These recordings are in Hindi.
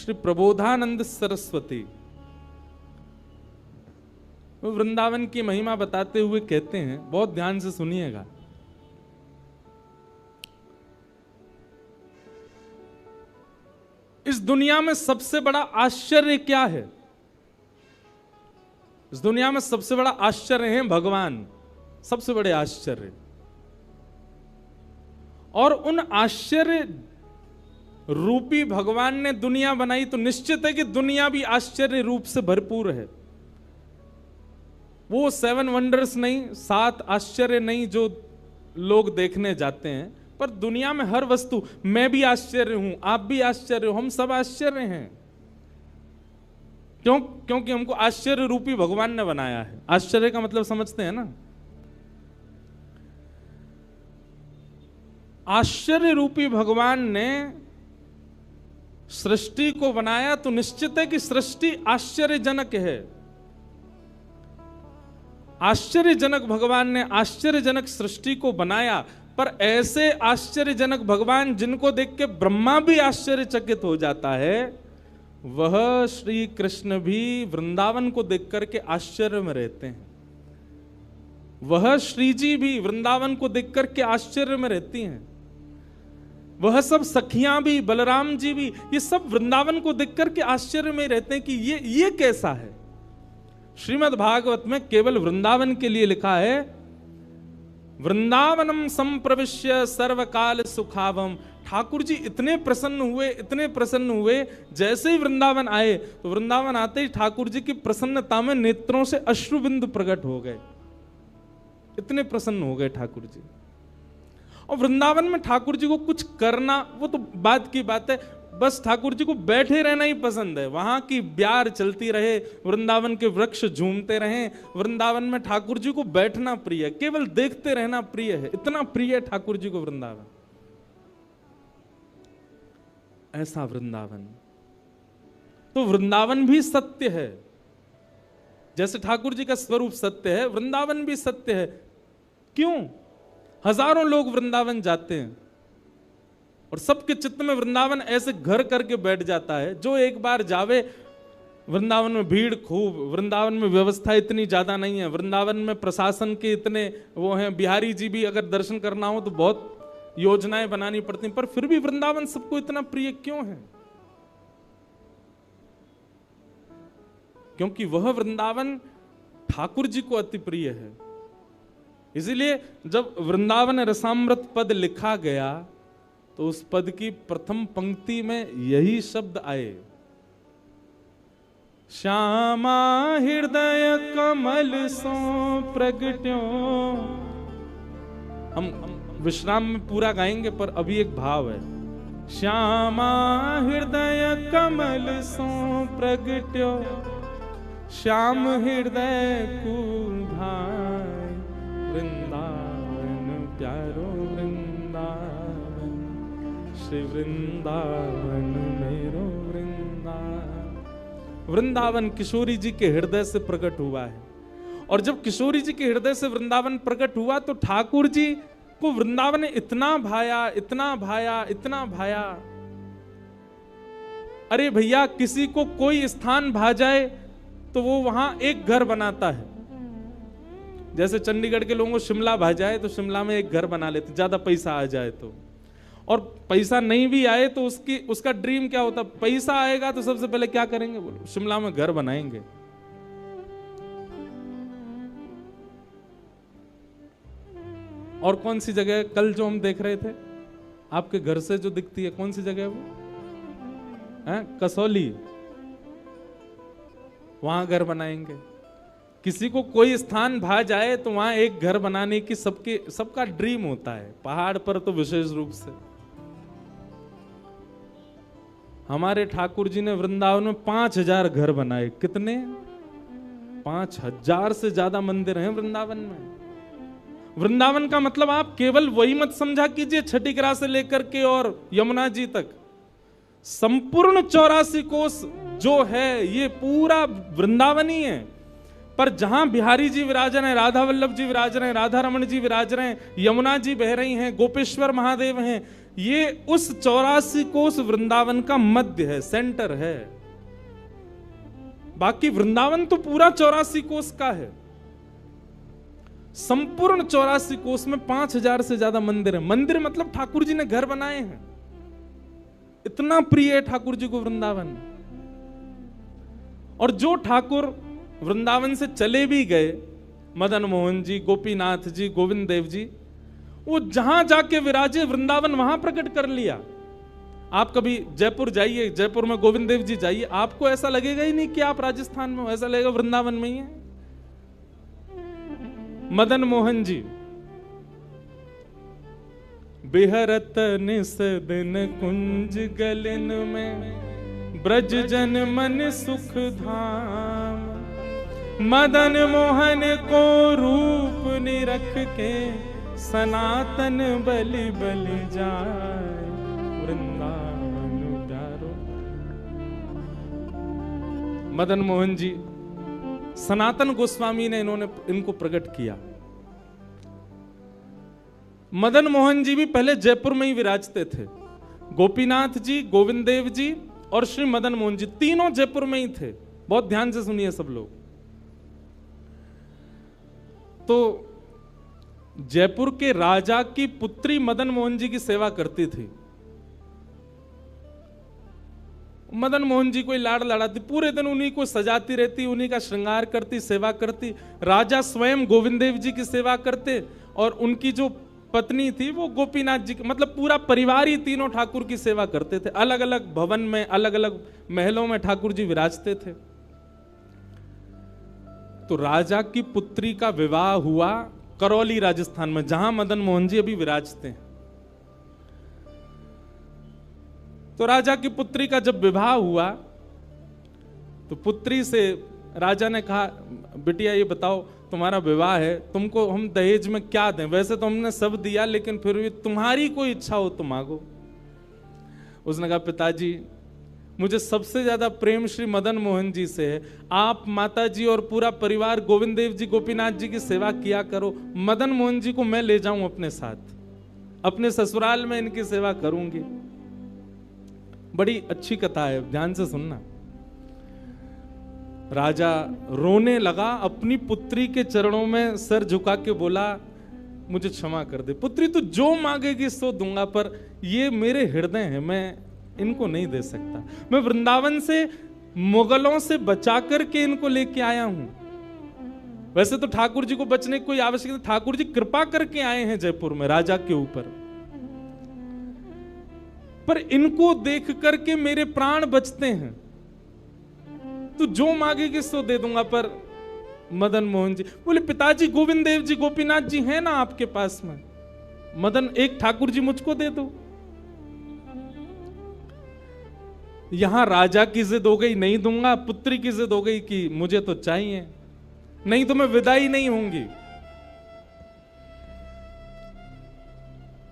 श्री प्रबोधानंद सरस्वती वो वृंदावन की महिमा बताते हुए कहते हैं, बहुत ध्यान से सुनिएगा। इस दुनिया में सबसे बड़ा आश्चर्य क्या है? इस दुनिया में सबसे बड़ा आश्चर्य है भगवान, सबसे बड़े आश्चर्य। और उन आश्चर्य रूपी भगवान ने दुनिया बनाई तो निश्चित है कि दुनिया भी आश्चर्य रूप से भरपूर है। वो 7 वंडर्स नहीं, 7 आश्चर्य नहीं जो लोग देखने जाते हैं, पर दुनिया में हर वस्तु, मैं भी आश्चर्य हूं, आप भी आश्चर्य हो, हम सब आश्चर्य हैं। क्यों? क्योंकि हमको आश्चर्य रूपी भगवान ने बनाया है। आश्चर्य का मतलब समझते हैं ना? आश्चर्य रूपी भगवान ने सृष्टि को बनाया तो निश्चित है कि सृष्टि आश्चर्यजनक है। आश्चर्यजनक भगवान ने आश्चर्यजनक सृष्टि को बनाया, पर ऐसे आश्चर्यजनक भगवान जिनको देख के ब्रह्मा भी आश्चर्यचकित हो जाता है, वह श्री कृष्ण भी वृंदावन को देख करके आश्चर्य में रहते हैं। वह श्री जी भी वृंदावन को देख करके आश्चर्य में रहती हैं। वह सब सखियां भी, बलराम जी भी, ये सब वृंदावन को देख करके आश्चर्य में रहते हैं कि ये कैसा है। श्रीमद् भागवत में केवल वृंदावन के लिए लिखा है, वृंदावनम संप्रविश्य सर्वकाल सुखावम। ठाकुर जी इतने प्रसन्न हुए, जैसे ही वृंदावन आए तो वृंदावन आते ही ठाकुर जी की प्रसन्नता में नेत्रों से अश्रु बिंदु प्रकट हो गए। इतने प्रसन्न हो गए ठाकुर जी। और वृंदावन में ठाकुर जी को कुछ करना, वो तो बात की बात है, बस ठाकुर जी को बैठे रहना ही पसंद है। वहां की ब्यार चलती रहे, वृंदावन के वृक्ष झूमते रहें, वृंदावन में ठाकुर जी को बैठना प्रिय है, केवल देखते रहना प्रिय है। इतना प्रिय है ठाकुर जी को वृंदावन। ऐसा वृंदावन, तो वृंदावन भी सत्य है। जैसे ठाकुर जी का स्वरूप सत्य है, वृंदावन भी सत्य है। क्यों? हजारों लोग वृंदावन जाते हैं और सबके चित्त में वृंदावन ऐसे घर करके बैठ जाता है। जो एक बार जावे, वृंदावन में भीड़ खूब, वृंदावन में व्यवस्था इतनी ज्यादा नहीं है, वृंदावन में प्रशासन के इतने वो हैं, बिहारी जी भी अगर दर्शन करना हो तो बहुत योजनाएं बनानी पड़ती हैं, पर फिर भी वृंदावन सबको इतना प्रिय क्यों है? क्योंकि वह वृंदावन ठाकुर जी को अति प्रिय है। इसीलिए जब वृंदावन रसामृत पद लिखा गया तो उस पद की प्रथम पंक्ति में यही शब्द आए, श्यामा हृदय कमल सो प्रगट्यो। हम विश्राम में पूरा गाएंगे, पर अभी एक भाव है, श्यामा हृदय कमल सो प्रगट्यो, श्याम हृदय को भाई, वृंदावन प्यारो वृंदावन, श्री वृंदावन मेरो वृंदावन। वृंदावन किशोरी जी के हृदय से प्रकट हुआ है। और जब किशोरी जी के हृदय से वृंदावन प्रकट हुआ तो ठाकुर जी को वृंदावन ने इतना भाया, इतना भाया, इतना भाया। अरे भैया, किसी को कोई स्थान भा जाए तो वो वहां एक घर बनाता है। जैसे चंडीगढ़ के लोगों को शिमला भा जाए तो शिमला में एक घर बना लेते, ज्यादा पैसा आ जाए तो। और पैसा नहीं भी आए तो उसका ड्रीम क्या होता? पैसा आएगा तो सबसे पहले क्या करेंगे? बोलो, शिमला में घर बनाएंगे। और कौन सी जगह कल जो हम देख रहे थे, आपके घर से जो दिखती है, कौन सी जगह है वो? है कसौली, वहां घर बनाएंगे। किसी को कोई स्थान भा जाए तो वहां एक घर बनाने की सबका ड्रीम होता है। पहाड़ पर तो विशेष रूप से। हमारे ठाकुर जी ने वृंदावन में 5000 घर बनाए। कितने? 5000 से ज्यादा मंदिर हैं वृंदावन में। वृंदावन का मतलब आप केवल वही मत समझा कीजिए छठीकरा से लेकर के और यमुना जी तक। संपूर्ण 84 कोस जो है ये पूरा वृंदावन ही है। पर जहां बिहारी जी विराज रहे हैं, राधा वल्लभ जी विराज रहे हैं, राधा रमन जी विराज रहे हैं, यमुना जी बह रही हैं, गोपेश्वर महादेव हैं, ये उस 84 कोस वृंदावन का मध्य है, सेंटर है। बाकी वृंदावन तो पूरा 84 कोस का है। संपूर्ण 84 कोस में 5000 से ज्यादा मंदिर है। मंदिर मतलब ठाकुर जी ने घर बनाए हैं। इतना प्रिय है ठाकुर जी को वृंदावन। और जो ठाकुर वृंदावन से चले भी गए, मदन मोहन जी, गोपीनाथ जी, गोविंद देव जी, वो जहां जाके विराजे वृंदावन वहां प्रकट कर लिया। आप कभी जयपुर जाइए, जयपुर में गोविंद देव जी जाइए, आपको ऐसा लगेगा ही नहीं कि आप राजस्थान में हो, ऐसा लगेगा वृंदावन में ही है। मदन मोहन जी बिहरत निस दिन कुंज गलिन में, ब्रज जन मन सुख धाम। मदन मोहन को रूप निरख के, सनातन बलि बलि जाए वृंदावन प्यारो। मदन मोहन जी सनातन गोस्वामी ने इनको प्रकट किया। मदन मोहन जी भी पहले जयपुर में ही विराजते थे। गोपीनाथ जी, गोविंद देव जी और श्री मदन मोहन जी तीनों जयपुर में ही थे। बहुत ध्यान से सुनिए सब लोग। तो जयपुर के राजा की पुत्री मदन मोहन जी की सेवा करती थी। मदन मोहन जी कोई लाड़ लड़ाती, पूरे दिन उन्हीं को सजाती रहती, उन्हीं का श्रृंगार करती, सेवा करती। राजा स्वयं गोविंद देव जी की सेवा करते और उनकी जो पत्नी थी वो गोपीनाथ जी, मतलब पूरा परिवार ही तीनों ठाकुर की सेवा करते थे। अलग अलग भवन में, अलग अलग महलों में ठाकुर जी विराजते थे। तो राजा की पुत्री का विवाह हुआ करौली राजस्थान में, जहां मदन मोहन जी अभी विराजते हैं। तो राजा की पुत्री का जब विवाह हुआ तो पुत्री से राजा ने कहा, बिटिया ये बताओ तुम्हारा विवाह है, तुमको हम दहेज में क्या दें? वैसे तो हमने सब दिया, लेकिन फिर भी तुम्हारी कोई इच्छा हो तो मांगो। उसने कहा, पिताजी मुझे सबसे ज्यादा प्रेम श्री मदन मोहन जी से है। आप माता जी और पूरा परिवार गोविंद देव जी, गोपीनाथ जी की सेवा किया करो। मदन मोहन जी को मैं ले जाऊं अपने साथ, अपने ससुराल में इनकी सेवा करूंगी। बड़ी अच्छी कथा है, ध्यान से सुनना। राजा रोने लगा, अपनी पुत्री के चरणों में सर झुका के बोला, मुझे क्षमा कर दे पुत्री, तू जो मांगेगी सो दूंगा, पर ये मेरे हृदय हैं, मैं इनको नहीं दे सकता। मैं वृंदावन से मुगलों से बचा करके इनको लेके आया हूं। वैसे तो ठाकुर जी को बचने की कोई आवश्यकता नहीं, ठाकुर जी कृपा करके आए हैं जयपुर में राजा के ऊपर, पर इनको देख करके मेरे प्राण बचते हैं। तू जो मांगेगी सो दे दूंगा। पर मदन मोहन जी बोले, पिताजी गोविंद देव जी, गोपीनाथ जी हैं ना आपके पास में, मदन एक ठाकुर जी मुझको दे दो। यहां राजा की जिद हो गई, नहीं दूंगा। पुत्री की जिद हो गई कि मुझे तो चाहिए, नहीं तो मैं विदाई नहीं होंगी।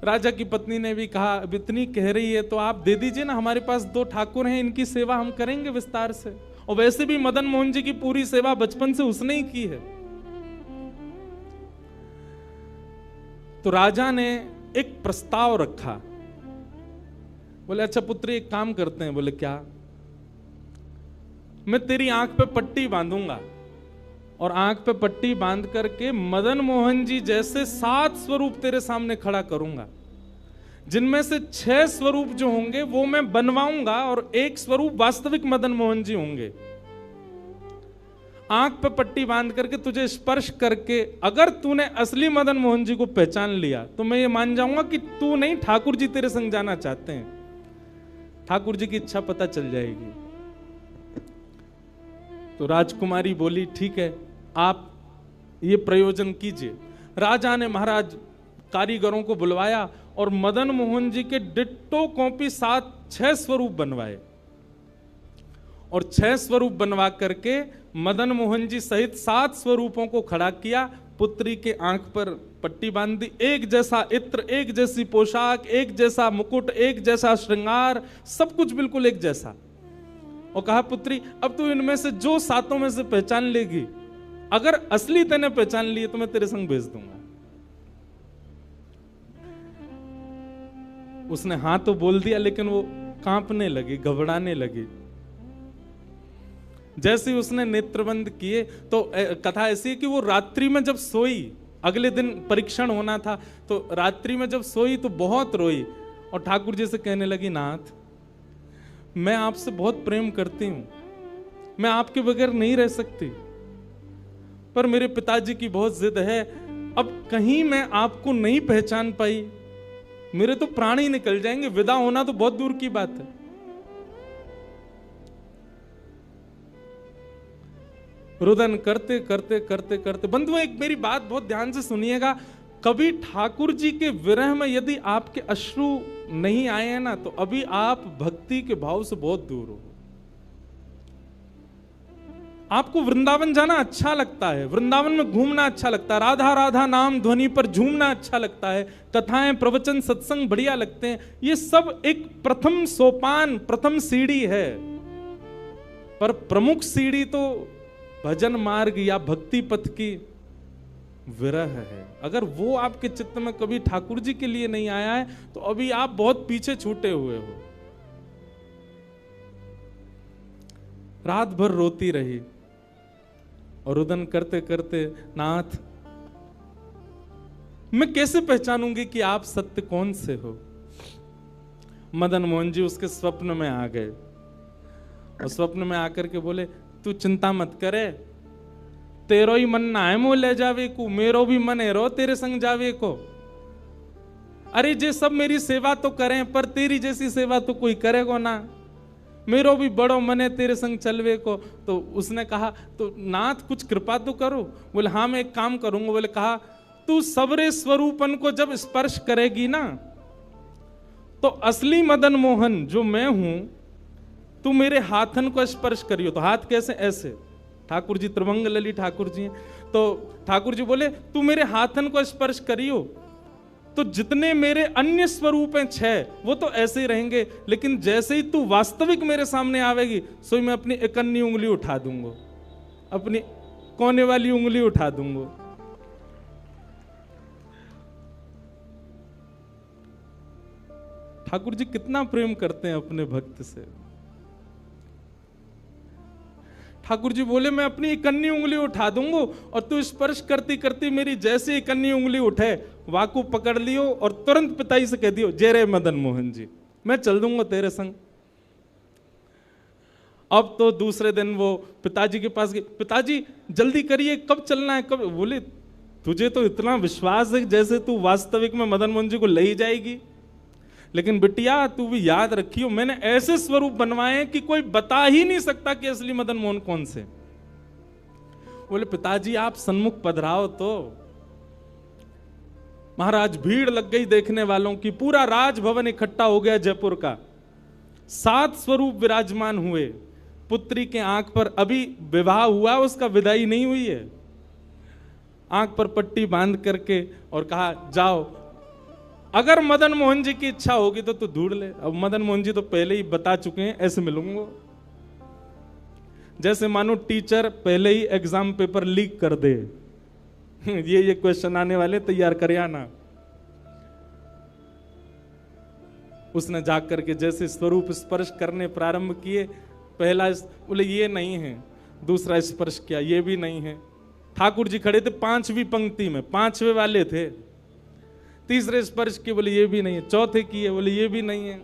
राजा की पत्नी ने भी कहा, अब इतनी कह रही है तो आप दे दीजिए ना, हमारे पास 2 ठाकुर हैं, इनकी सेवा हम करेंगे विस्तार से। और वैसे भी मदन मोहन जी की पूरी सेवा बचपन से उसने ही की है। तो राजा ने एक प्रस्ताव रखा। बोले, अच्छा पुत्री एक काम करते हैं। बोले, क्या? मैं तेरी आंख पे पट्टी बांधूंगा और आंख पे पट्टी बांध करके मदन मोहन जी जैसे 7 स्वरूप तेरे सामने खड़ा करूंगा, जिनमें से 6 स्वरूप जो होंगे वो मैं बनवाऊंगा और 1 स्वरूप वास्तविक मदन मोहन जी होंगे। आंख पे पट्टी बांध करके तुझे स्पर्श करके अगर तूने असली मदन मोहन जी को पहचान लिया तो मैं ये मान जाऊंगा कि तू नहीं, ठाकुर जी तेरे संग जाना चाहते हैं। ठाकुर जी की इच्छा पता चल जाएगी। तो राजकुमारी बोली, ठीक है, आप ये प्रयोजन कीजिए। राजा ने महाराज कारीगरों को बुलवाया और मदन मोहन जी के डिट्टो कॉपी 6 स्वरूप बनवाए और 6 स्वरूप बनवा करके मदन मोहन जी सहित 7 स्वरूपों को खड़ा किया। पुत्री के आंख पर पट्टी बांध दी, एक जैसा इत्र, एक जैसी पोशाक, एक जैसा मुकुट, एक जैसा श्रृंगार, सब कुछ बिल्कुल एक जैसा। और कहा, पुत्री अब तू इनमें से जो 7 में से पहचान लेगी, अगर असली तेने पहचान ली तो मैं तेरे संग भेज दूंगा। उसने हाँ तो बोल दिया, लेकिन वो कांपने लगी, घबराने लगी। जैसे ही उसने नेत्रबंद किए तो कथा ऐसी है कि वो रात्रि में जब सोई, अगले दिन परीक्षण होना था, तो रात्रि में जब सोई तो बहुत रोई और ठाकुर जी से कहने लगी, नाथ मैं आपसे बहुत प्रेम करती हूं, मैं आपके बगैर नहीं रह सकती, पर मेरे पिताजी की बहुत जिद है, अब कहीं मैं आपको नहीं पहचान पाई, मेरे तो प्राण ही निकल जाएंगे, विदा होना तो बहुत दूर की बात है। रुदन करते करते करते करते, बंधुओं एक मेरी बात बहुत ध्यान से सुनिएगा, कभी ठाकुर जी के विरह में यदि आपके अश्रु नहीं आए हैं ना, तो अभी आप भक्ति के भाव से बहुत दूर हो। आपको वृंदावन जाना अच्छा लगता है, वृंदावन में घूमना अच्छा लगता है, राधा राधा नाम ध्वनि पर झूमना अच्छा लगता है, कथाएं प्रवचन सत्संग बढ़िया लगते हैं, ये सब एक प्रथम सोपान, प्रथम सीढ़ी है, पर प्रमुख सीढ़ी तो भजन मार्ग या भक्ति पथ की विरह है। अगर वो आपके चित्त में कभी ठाकुर जी के लिए नहीं आया है तो अभी आप बहुत पीछे छूटे हुए हो। रात भर रोती रही और रुदन करते करते, नाथ मैं कैसे पहचानूंगी कि आप सत्य कौन से हो। मदन मोहन जी उसके स्वप्न में आ गए और स्वप्न में आकर के बोले, तू चिंता मत करे, तेरो ही मन ना है मो ले जावे को, मेरो भी मन है रो तेरे संग जावे को। अरे जे सब मेरी सेवा तो करें, पर तेरी जैसी सेवा तो कोई करेगा ना, मेरो भी बड़ो मन है तेरे संग चलवे को। तो उसने कहा, तो नाथ कुछ कृपा तो करो। बोले हाँ मैं एक काम करूंगा। बोले कहा, तू सबरे स्वरूपन को जब स्पर्श करेगी ना, तो असली मदन मोहन जो मैं हूं, तू मेरे हाथन को स्पर्श करियो। तो हाथ कैसे? ऐसे। ठाकुर जी त्रिभंग लली ठाकुर जी हैं। तो ठाकुर जी बोले, तू मेरे हाथन को स्पर्श करियो, तो जितने मेरे अन्य स्वरूप हैं 6, वो तो ऐसे ही रहेंगे, लेकिन जैसे ही तू वास्तविक मेरे सामने आवेगी, सो मैं अपनी इकन्नी उंगली उठा दूंगा, अपनी कोने वाली उंगली उठा दूंगा। ठाकुर जी कितना प्रेम करते हैं अपने भक्त से। ठाकुर जी बोले, मैं अपनी इकन्नी उंगली उठा दूंगा और तू स्पर्श करती करती मेरी जैसे इकन्नी उंगली उठे, वाकू पकड़ लियो और तुरंत पिताजी से कह दियो, जय रे मदन मोहन जी, मैं चल दूंगा तेरे संग। अब तो दूसरे दिन वो पिताजी के पास गए, पिताजी जल्दी करिए, कब चलना है, कब? बोले, तुझे तो इतना विश्वास है जैसे तू वास्तविक में मदन मोहन जी को ले ही जाएगी, लेकिन बिटिया तू भी याद रखियो, मैंने ऐसे स्वरूप बनवाए हैं कि कोई बता ही नहीं सकता कि असली मदन मोहन कौन से। बोले, पिताजी आप सन्मुख पधराओ। तो महाराज भीड़ लग गई देखने वालों की, पूरा राजभवन इकट्ठा हो गया जयपुर का। 7 स्वरूप विराजमान हुए। पुत्री के आंख पर, अभी विवाह हुआ, उसका विदाई नहीं हुई है, आंख पर पट्टी बांध करके और कहा, जाओ अगर मदन मोहन जी की इच्छा होगी तो तू ढूंढ ले। अब मदन मोहन जी तो पहले ही बता चुके हैं, ऐसे मिलूंगा। जैसे मानो टीचर पहले ही एग्जाम पेपर लीक कर दे, ये क्वेश्चन आने वाले, तैयार कर आना। उसने जाकर के जैसे स्वरूप स्पर्श करने प्रारंभ किए, पहला बोले ये नहीं है, दूसरा स्पर्श किया, ये भी नहीं है। ठाकुर जी खड़े थे 5वीं पंक्ति में, 5वें वाले थे। तीसरे स्पर्श किए, बोले ये भी नहीं है। चौथे किए, बोले ये भी नहीं है।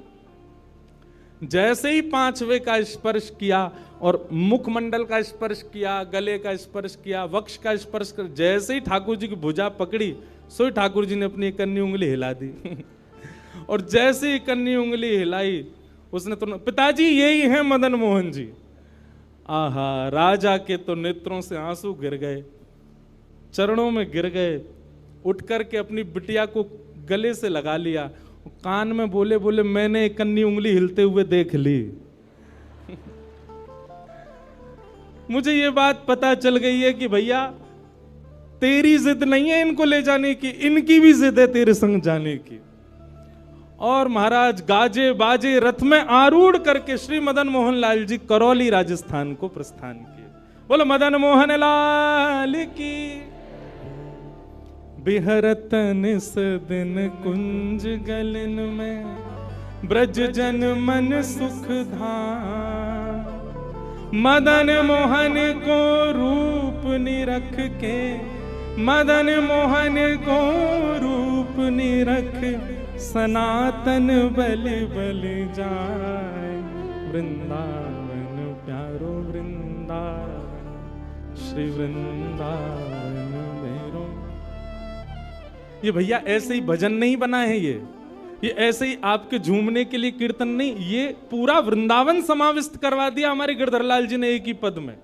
जैसे ही 5वें का स्पर्श किया और मुखमंडल का स्पर्श किया, गले का स्पर्श किया, वक्ष का स्पर्श कर, जैसे ही ठाकुर जी की भुजा पकड़ी, सो ठाकुर जी ने अपनी इकन्नी उंगली हिला दी। और जैसे ही इकन्नी उंगली हिलाई, उसने तो, पिताजी यही है मदन मोहन जी। आहा, राजा के तो नेत्रों से आंसू गिर गए, चरणों में गिर गए, उठ करके अपनी बिटिया को गले से लगा लिया, कान में बोले, बोले मैंने इकन्नी उंगली हिलते हुए देख ली। मुझे ये बात पता चल गई है कि भैया तेरी जिद नहीं है इनको ले जाने की, इनकी भी जिद है तेरे संग जाने की। और महाराज गाजे बाजे रथ में आरूढ़ करके श्री मदन मोहन लाल जी करौली राजस्थान को प्रस्थान किए। बोलो मदन मोहन लाल की। बिहरत निस दिन कुंज गलन में ब्रज जन मन सुख धाम, मदन मोहन को रूप निरख के, मदन मोहन को रूप निरख, सनातन बल बल जाए, वृंदावन प्यारो वृंदावन, श्री वृंदावन मेरो। ये भैया ऐसे ही भजन नहीं बना है, ये ऐसे ही आपके झूमने के लिए कीर्तन नहीं, ये पूरा वृंदावन समाविष्ट करवा दिया हमारे गिरधरलाल जी ने एक ही पद में।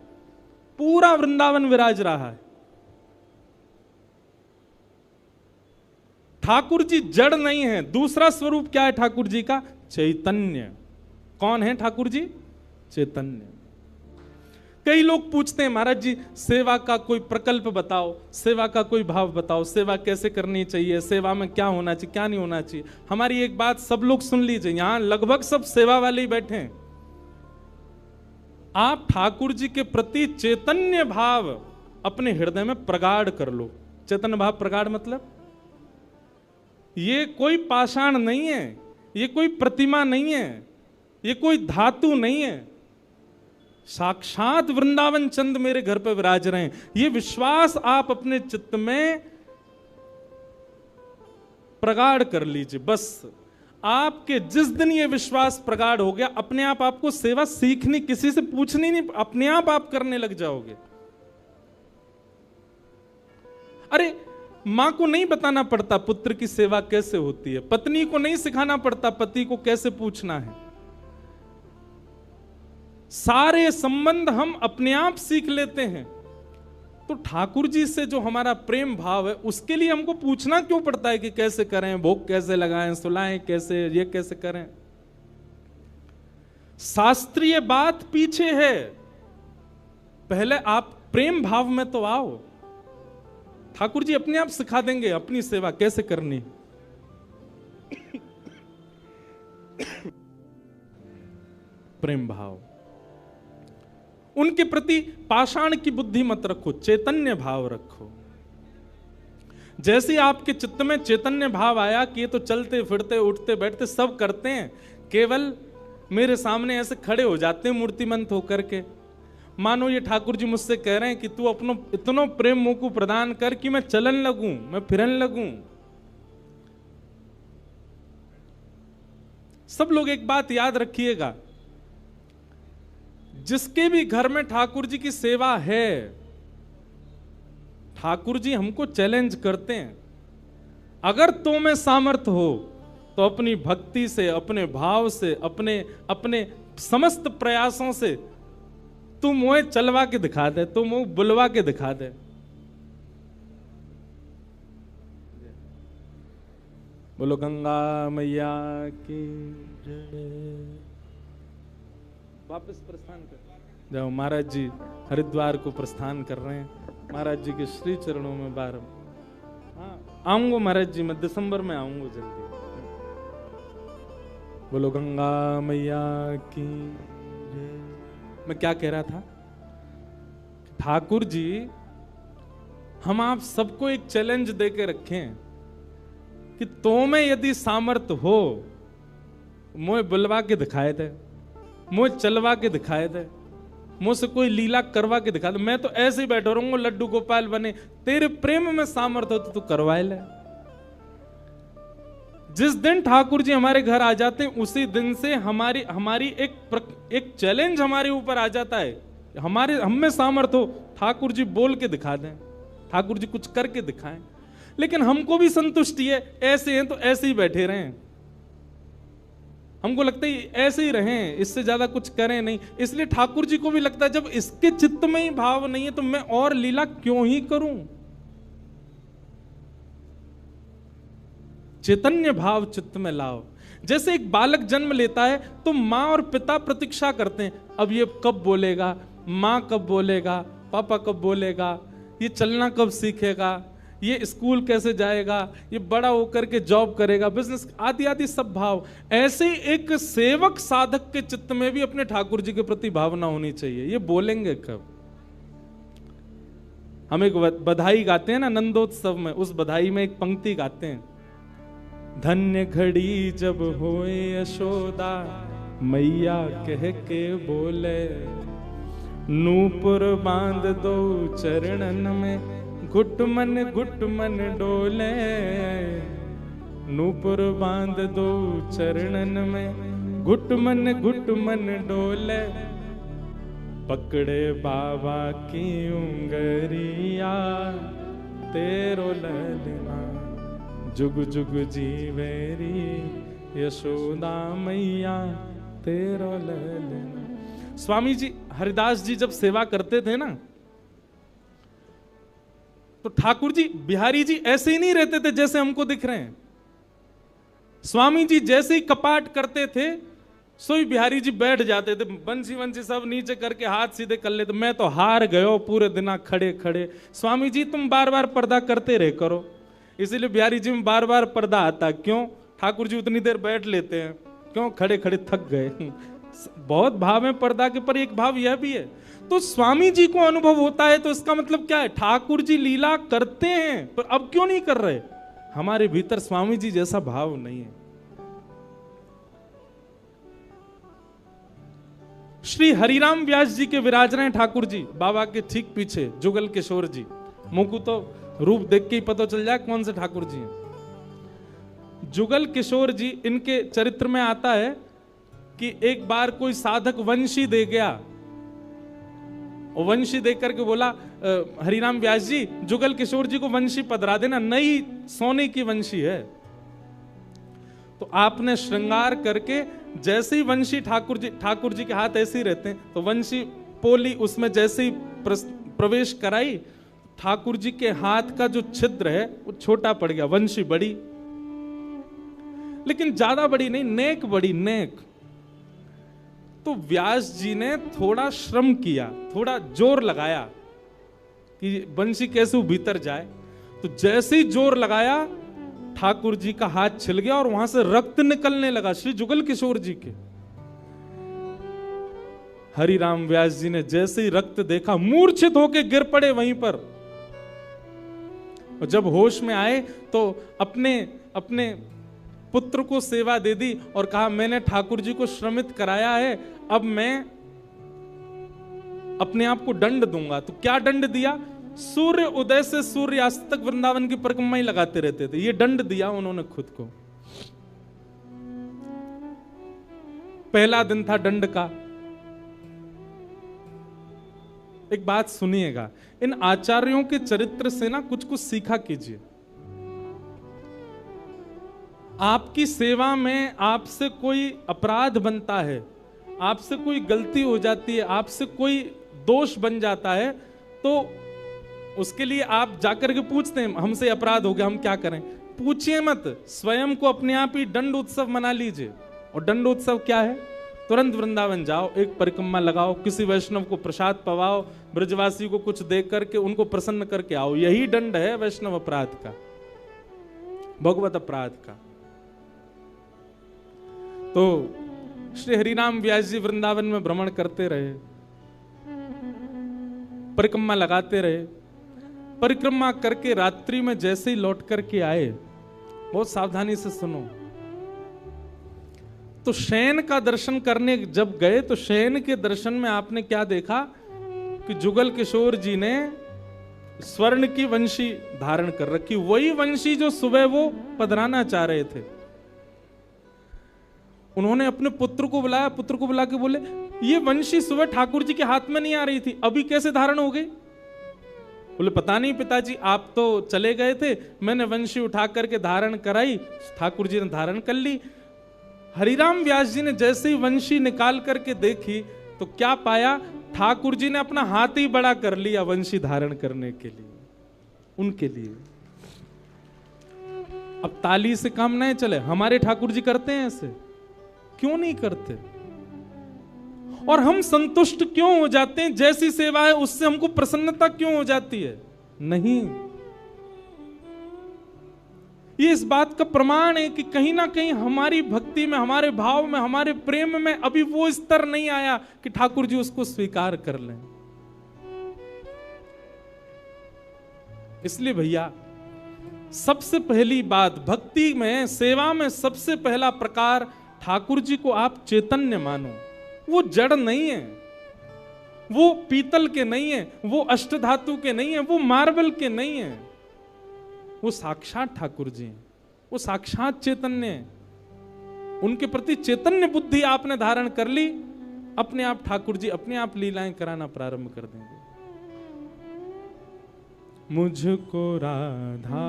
पूरा वृंदावन विराज रहा है। ठाकुर जी जड़ नहीं है। दूसरा स्वरूप क्या है ठाकुर जी का? चैतन्य। कौन है ठाकुर जी? चैतन्य। कई लोग पूछते हैं महाराज जी सेवा का कोई प्रकल्प बताओ, सेवा का कोई भाव बताओ, सेवा कैसे करनी चाहिए, सेवा में क्या होना चाहिए, क्या नहीं होना चाहिए। हमारी एक बात सब लोग सुन लीजिए, यहां लगभग सब सेवा वाले ही बैठे हैं। आप ठाकुर जी के प्रति चैतन्य भाव अपने हृदय में प्रगाढ़ कर लो। चैतन्य भाव प्रगाढ़ मतलब ये कोई पाषाण नहीं है, ये कोई प्रतिमा नहीं है, ये कोई धातु नहीं है, साक्षात वृंदावन चंद मेरे घर पर विराज रहे हैं। ये विश्वास आप अपने चित्त में प्रगाढ़ कर लीजिए। बस आपके जिस दिन ये विश्वास प्रगाढ़ हो गया, अपने आप आपको सेवा सीखनी, किसी से पूछनी नहीं, अपने आप करने लग जाओगे। अरे मां को नहीं बताना पड़ता पुत्र की सेवा कैसे होती है, पत्नी को नहीं सिखाना पड़ता पति को कैसे पूछना है। सारे संबंध हम अपने आप सीख लेते हैं। तो ठाकुर जी से जो हमारा प्रेम भाव है, उसके लिए हमको पूछना क्यों पड़ता है कि कैसे करें, भोग कैसे लगाएं, सुलाएं कैसे, ये कैसे करें। शास्त्रीय बात पीछे है, पहले आप प्रेम भाव में तो आओ। ठाकुर जी अपने आप सिखा देंगे अपनी सेवा कैसे करनी। प्रेम भाव, उनके प्रति पाषाण की बुद्धि मत रखो, चैतन्य भाव रखो। जैसे आपके चित्त में चैतन्य भाव आया कि ये तो चलते फिरते उठते बैठते सब करते हैं, केवल मेरे सामने ऐसे खड़े हो जाते हैं मूर्तिमंत होकर के। मानो ये ठाकुर जी मुझसे कह रहे हैं कि तू अपनो इतनो प्रेम मुंह को प्रदान कर कि मैं चलन लगूं, मैं फिरन लगूं। सब लोग एक बात याद रखिएगा, जिसके भी घर में ठाकुर जी की सेवा है, ठाकुर जी हमको चैलेंज करते हैं, अगर तो में सामर्थ्य हो तो अपनी भक्ति से, अपने भाव से, अपने समस्त प्रयासों से तू मुझे चलवा के दिखा दे, तू मुझे बुलवा के दिखा दे। बोलो गंगा मैया की जय। वापस प्रस्थान कर जाओ। महाराज जी हरिद्वार को प्रस्थान कर रहे हैं, महाराज जी के श्री चरणों में बार। हाँ आऊंगा महाराज जी, मैं दिसंबर में आऊंगा जल्दी। बोलो गंगा मैया की जय। मैं क्या कह रहा था? ठाकुर जी हम आप सबको एक चैलेंज देके रखें कि तो में यदि सामर्थ्य हो, मुझे बुलवा के दिखाए दे, मुझे चलवा के दिखाए दे, मुझसे कोई लीला करवा के दिखा दे। मैं तो ऐसे ही बैठा रहूंगा लड्डू गोपाल बने। तेरे प्रेम में सामर्थ्य हो तो तू करवाए ले। जिस दिन ठाकुर जी हमारे घर आ जाते हैं, उसी दिन से हमारी एक चैलेंज हमारे ऊपर आ जाता है। हम में सामर्थ्य हो, ठाकुर जी बोल के दिखा दें, ठाकुर जी कुछ करके दिखाएं। लेकिन हमको भी संतुष्टि है, ऐसे हैं तो ऐसे ही बैठे रहें। हमको लगता है ऐसे ही रहें, इससे ज्यादा कुछ करें नहीं। इसलिए ठाकुर जी को भी लगता है जब इसके चित्त में ही भाव नहीं है तो मैं और लीला क्यों ही करूं। चैतन्य भाव चित्त में लाओ। जैसे एक बालक जन्म लेता है तो माँ और पिता प्रतीक्षा करते हैं, अब ये कब बोलेगा, माँ कब बोलेगा, पापा कब बोलेगा, ये चलना कब सीखेगा, ये स्कूल कैसे जाएगा, ये बड़ा होकर के जॉब करेगा, बिजनेस आदि आदि सब भाव। ऐसे एक सेवक साधक के चित्त में भी अपने ठाकुर जी के प्रति भावना होनी चाहिए। ये बोलेंगे कब। हम एक बधाई गाते हैं ना नंदोत्सव में, उस बधाई में एक पंक्ति गाते हैं, धन्य घड़ी जब होए यशोदा मैया कह के बोले, नूपुर बांध दो चरणन में घुट मन डोले। नूपुर बांध दो चरणन में घुट मन डोले। पकड़े बाबा की उंगरिया तेरो ललना, जुग जुग जीवेरी यशोदा मैया तेरो ललना। स्वामी जी हरिदास जी जब सेवा करते थे ना, तो ठाकुर जी बिहारी जी ऐसे ही नहीं रहते थे जैसे हमको दिख रहे हैं। स्वामी जी जैसे ही कपाट करते थे, सोई बिहारी जी बैठ जाते थे, बंसी वंसी सब नीचे करके हाथ सीधे कर लेते। मैं तो हार गयो पूरे दिन खड़े खड़े। स्वामी जी तुम बार बार पर्दा करते रहे करो। इसीलिए बिहारी जी में बार बार पर्दा आता। क्यों? ठाकुर जी उतनी देर बैठ लेते हैं। क्यों? खड़े खड़े थक गए। बहुत भाव है पर्दा के, पर एक भाव यह भी है। तो स्वामी जी को अनुभव होता है, तो इसका मतलब क्या है? ठाकुर जी लीला करते हैं, पर अब क्यों नहीं कर रहे? हमारे भीतर स्वामी जी जैसा भाव नहीं है। श्री हरिराम व्यास जी के विराज रहे ठाकुर जी बाबा के ठीक पीछे जुगल किशोर जी। मुंह को तो रूप देख के ही पता चल जाए कौन से ठाकुर जी हैं। जुगल किशोर जी, इनके चरित्र में आता है कि एक बार कोई साधक वंशी दे गया, और वंशी देख करके बोला, हरिराम व्यास जी जुगल किशोर जी को वंशी पधरा देना, नई सोने की वंशी है। तो आपने श्रृंगार करके जैसे ही वंशी ठाकुर जी के हाथ ऐसे ही रहते हैं, तो वंशी पोली उसमें जैसे ही प्रवेश कराई, ठाकुर जी के हाथ का जो छिद्र है वो छोटा पड़ गया। वंशी बड़ी, लेकिन ज्यादा बड़ी नहीं, नेक बड़ी, नेक। तो व्यास जी ने थोड़ा श्रम किया, थोड़ा जोर लगाया कि वंशी कैसे भीतर जाए। तो जैसे ही जोर लगाया, ठाकुर जी का हाथ छिल गया और वहां से रक्त निकलने लगा श्री जुगल किशोर जी के। हरिराम व्यास जी ने जैसे ही रक्त देखा, मूर्छित होकर गिर पड़े वहीं पर। और जब होश में आए तो अपने पुत्र को सेवा दे दी और कहा, मैंने ठाकुर जी को श्रमित कराया है, अब मैं अपने आप को दंड दूंगा। तो क्या दंड दिया? सूर्य उदय से सूर्यास्त तक वृंदावन की परिक्रमा ही लगाते रहते थे। ये दंड दिया उन्होंने खुद को। पहला दिन था दंड का। एक बात सुनिएगा, इन आचार्यों के चरित्र से ना कुछ कुछ सीखा कीजिए। आपकी सेवा में आपसे कोई अपराध बनता है, आपसे कोई गलती हो जाती है, आपसे कोई दोष बन जाता है, तो उसके लिए आप जाकर के पूछते हैं, हमसे अपराध हो गया, हम क्या करें? पूछिए मत, स्वयं को अपने आप ही दंड उत्सव मना लीजिए। और दंड उत्सव क्या है? तुरंत वृंदावन जाओ, एक परिक्रमा लगाओ, किसी वैष्णव को प्रसाद पवाओ, ब्रजवासी को कुछ दे करके उनको प्रसन्न करके आओ। यही दंड है वैष्णव अपराध का, भगवत अपराध का। तो श्री हरिराम व्यास जी वृंदावन में भ्रमण करते रहे, परिक्रमा लगाते रहे। परिक्रमा करके रात्रि में जैसे ही लौट करके आए, बहुत सावधानी से सुनो, तो शयन का दर्शन करने जब गए, तो शयन के दर्शन में आपने क्या देखा कि जुगल किशोर जी ने स्वर्ण की वंशी धारण कर रखी, वही वंशी जो सुबह वो पधराना चाह रहे थे। उन्होंने अपने पुत्र को बुलाया, पुत्र को बुला के बोले, ये वंशी सुबह ठाकुर जी के हाथ में नहीं आ रही थी, अभी कैसे धारण हो गई? बोले, पता नहीं पिताजी, आप तो चले गए थे, मैंने वंशी उठा करके धारण कराई, ठाकुर जी ने धारण कर ली। हरिराम व्यास जी ने जैसे ही वंशी निकाल करके देखी, तो क्या पाया? ठाकुर जी ने अपना हाथ ही बड़ा कर लिया वंशी धारण करने के लिए, उनके लिए। अब ताली से काम नहीं चले। हमारे ठाकुर जी करते हैं ऐसे? क्यों नहीं करते? और हम संतुष्ट क्यों हो जाते हैं? जैसी सेवा है उससे हमको प्रसन्नता क्यों हो जाती है? नहीं। ये इस बात का प्रमाण है कि कहीं ना कहीं हमारी भक्ति में, हमारे भाव में, हमारे प्रेम में अभी वो स्तर नहीं आया कि ठाकुर जी उसको स्वीकार कर लें। इसलिए भैया सबसे पहली बात भक्ति में, सेवा में सबसे पहला प्रकार, ठाकुर जी को आप चैतन्य मानो। वो जड़ नहीं है, वो पीतल के नहीं है, वो अष्टधातु के नहीं है, वो मार्बल के नहीं है, वो साक्षात ठाकुर जी हैं, वो साक्षात चैतन्य है। उनके प्रति चैतन्य बुद्धि आपने धारण कर ली, अपने आप ठाकुर जी अपने आप लीलाएं कराना प्रारंभ कर देंगे। मुझको राधा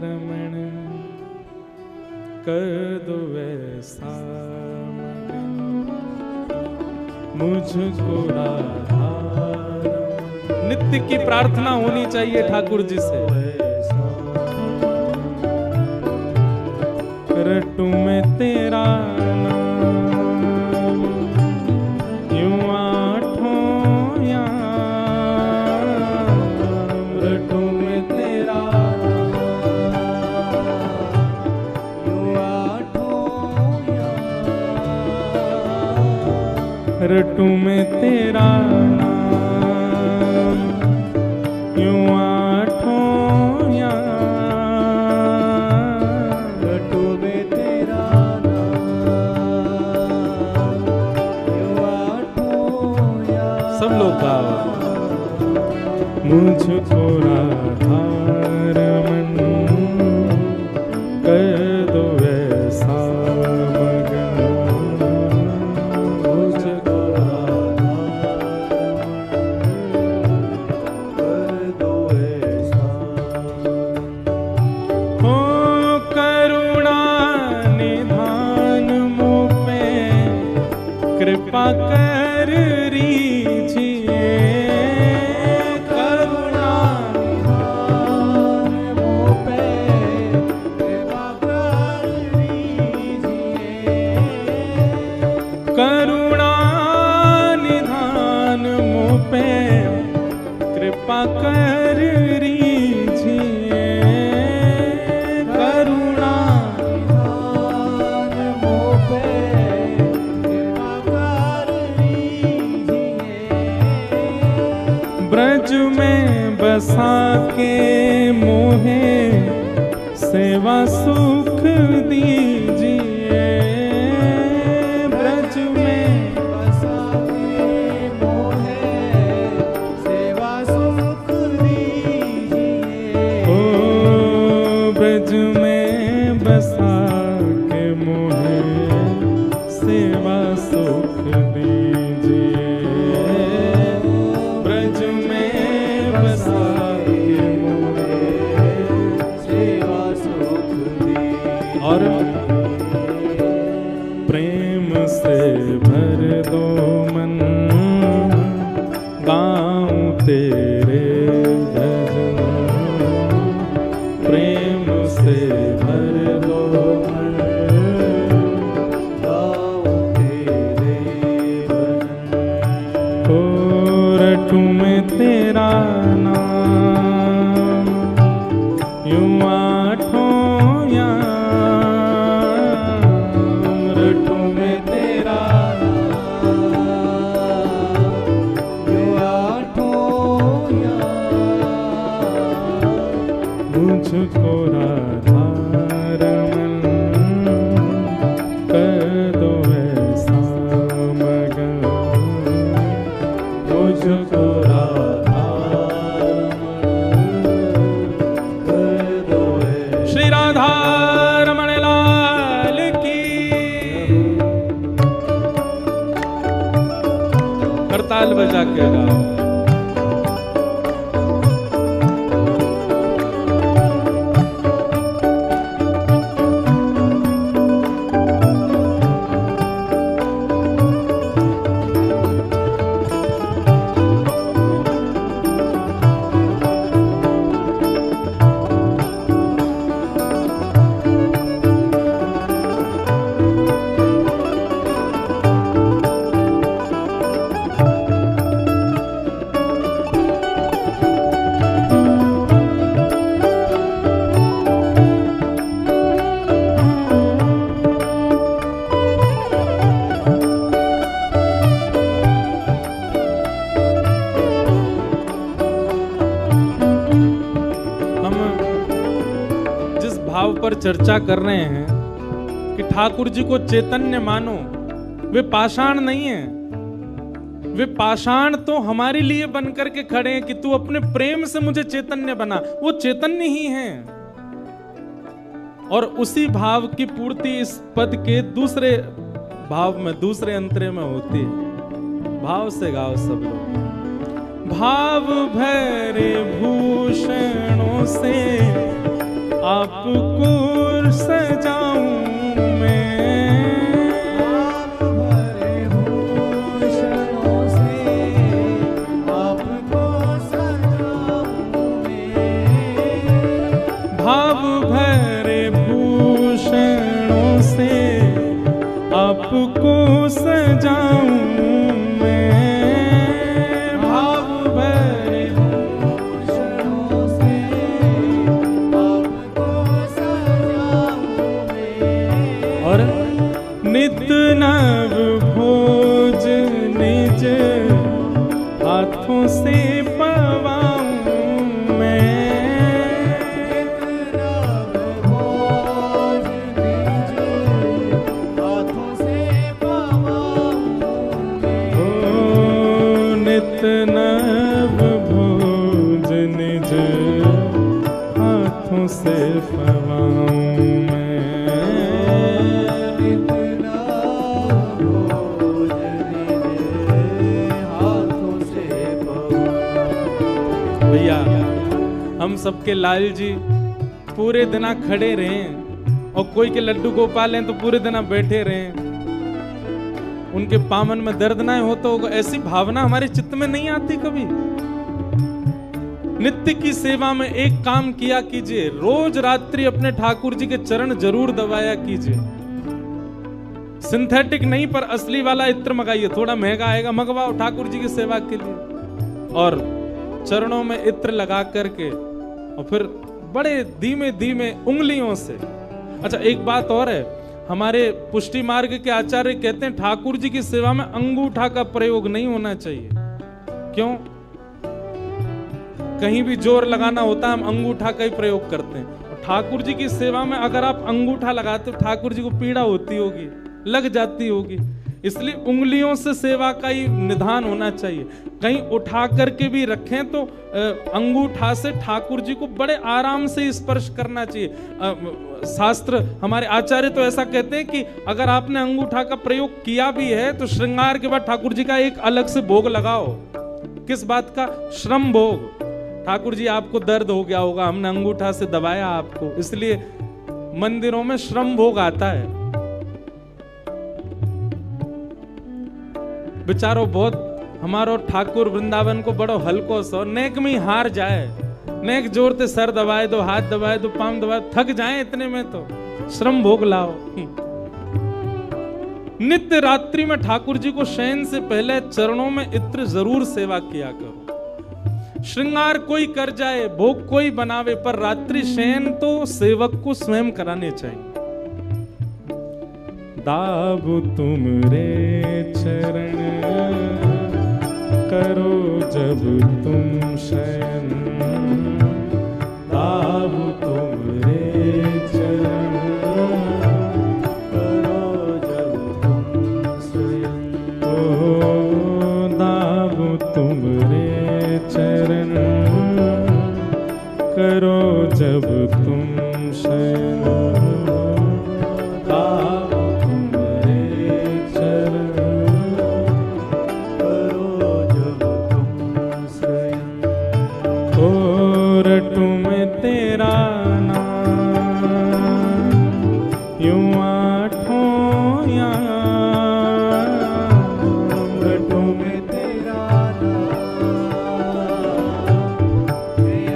रमण कर दो वैसा मगन, मुझको राधा रमण। नित्य की प्रार्थना होनी चाहिए ठाकुर जी से। रटू में तेरा नाम यूं आठों याम, रटू में तेरा यूं आठों याम, रटू में तेरा नाम यूं आठों याम, मुझको राधा रमन कर दो वैसा मगन, मुझको राधा कर दो वैसा। हो करुणा निधान मुझ पे कृपा कर रीजिए, करुणा निधान मुझ पे कृपा कर रीजिए, करुणा निधान मुझ पे कृपा कर रीजिए, ब्रज में बसा के मोहे सेवा सुख दीजिए, ब्रज में बसा के मोहे सेवा सुख दीजिए, ब्रज में बसा के मोहे सेवा सुख दीजिए, और प्रेम से भर दो मन गाऊं तेरे भजन, प्रेम से भर दो मन गाऊं तेरे भजन, ओ रटूं में तेरा नाम यूं आठों याम, रटूं में तेरा मुझको राधा रमन कर दो ऐसा मगन, मुझको राधा रमन कर दो ऐसा। श्री राधा रमण लाल की, करताल बजा के गाओ। ऊपर चर्चा कर रहे हैं कि ठाकुर जी को चैतन्य मानो, वे पाषाण नहीं है। वे पाषाण तो हमारे लिए बन करके खड़े हैं कि तू अपने प्रेम से मुझे चैतन्य बना। वो चैतन्य ही हैं। और उसी भाव की पूर्ति इस पद के दूसरे भाव में, दूसरे अंतरे में होती है। भाव से गाओ सब लोग। भाव भरे भूषणों से आपको सजाऊं मैं, भाव भरे भूषणों से आपको सजाऊं मैं, भाव भरे भूषणों से आपको सजाऊं मैं। और नित नव भोज निज हाथों से पवाऊं मैं, नव भोज निज हाथों से पवाऊं मैं, भोज निज हाथों से पवाऊं। भैया हम सबके लाल जी पूरे दिना खड़े रहे और कोई के लड्डू गोपाल हैं तो पूरे दिना बैठे रहे, उनके पामन में दर्द ना हो तो ऐसी भावना हमारे चित्त में नहीं आती कभी। नित्य की सेवा में एक काम किया कीजिए, रोज रात्रि अपने ठाकुर जी के चरण जरूर दबाया कीजिए। सिंथेटिक नहीं पर असली वाला इत्र मंगाइए, थोड़ा महंगा आएगा, मंगवाओ ठाकुर जी की सेवा के लिए। और चरणों में इत्र लगा करके और फिर बड़े धीमे धीमे उंगलियों से। अच्छा एक बात और है, हमारे पुष्टि मार्ग के आचार्य कहते हैं ठाकुर जी की सेवा में अंगूठा का प्रयोग नहीं होना चाहिए। क्यों? कहीं भी जोर लगाना होता है हम अंगूठा का ही प्रयोग करते हैं। और ठाकुर जी की सेवा में अगर आप अंगूठा लगाते हो ठाकुर जी को पीड़ा होती होगी, लग जाती होगी, इसलिए उंगलियों से सेवा का ही निधान होना चाहिए। कहीं उठा करके भी रखें तो अंगूठा से ठाकुर जी को बड़े आराम से स्पर्श करना चाहिए। शास्त्र हमारे आचार्य तो ऐसा कहते हैं कि अगर आपने अंगूठा का प्रयोग किया भी है तो श्रृंगार के बाद ठाकुर जी का एक अलग से भोग लगाओ। किस बात का? श्रम भोग। ठाकुर जी आपको दर्द हो गया होगा, हमने अंगूठा से दबाया आपको, इसलिए मंदिरों में श्रम भोग आता है। बेचारो बहुत हमारो ठाकुर वृंदावन को बड़ो हल्को सो नेक में ही हार जाए, नेक जोर ते सर दबाए दो, हाथ दबाए दो, पाम दबाए, थक जाए इतने में तो श्रम भोग लाओ। नित्य रात्रि में ठाकुर जी को शयन से पहले चरणों में इत्र जरूर सेवा किया करो। श्रृंगार कोई कर जाए, भोग कोई बनावे, पर रात्रि शयन तो सेवक को स्वयं कराने चाहिए। दाबु तुम रे चरण करो जब तुम शयन, दाबु तुम रे चरण करो जब तुम शयन, ओ दाबु तुम रे चरण करो जब तुम शयन, दाबु तुम रे चरण करो जब तुम शयन। ओ रटू में तेरा नाम यूं आठों याम, रटू में तेरा नाम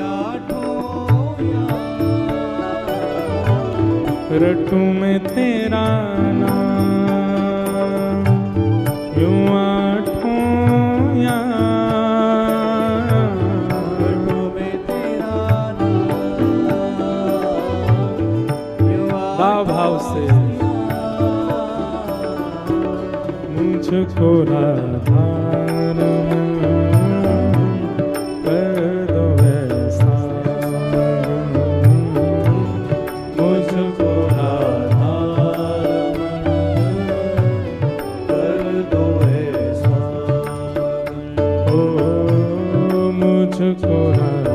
आठों याम, रटू में तेरा नाम यूं आठों याम, रटू में तेरा नाम यूं भाव भाव से मुझको राधा कर दो ऐसा, मुझको मुझको न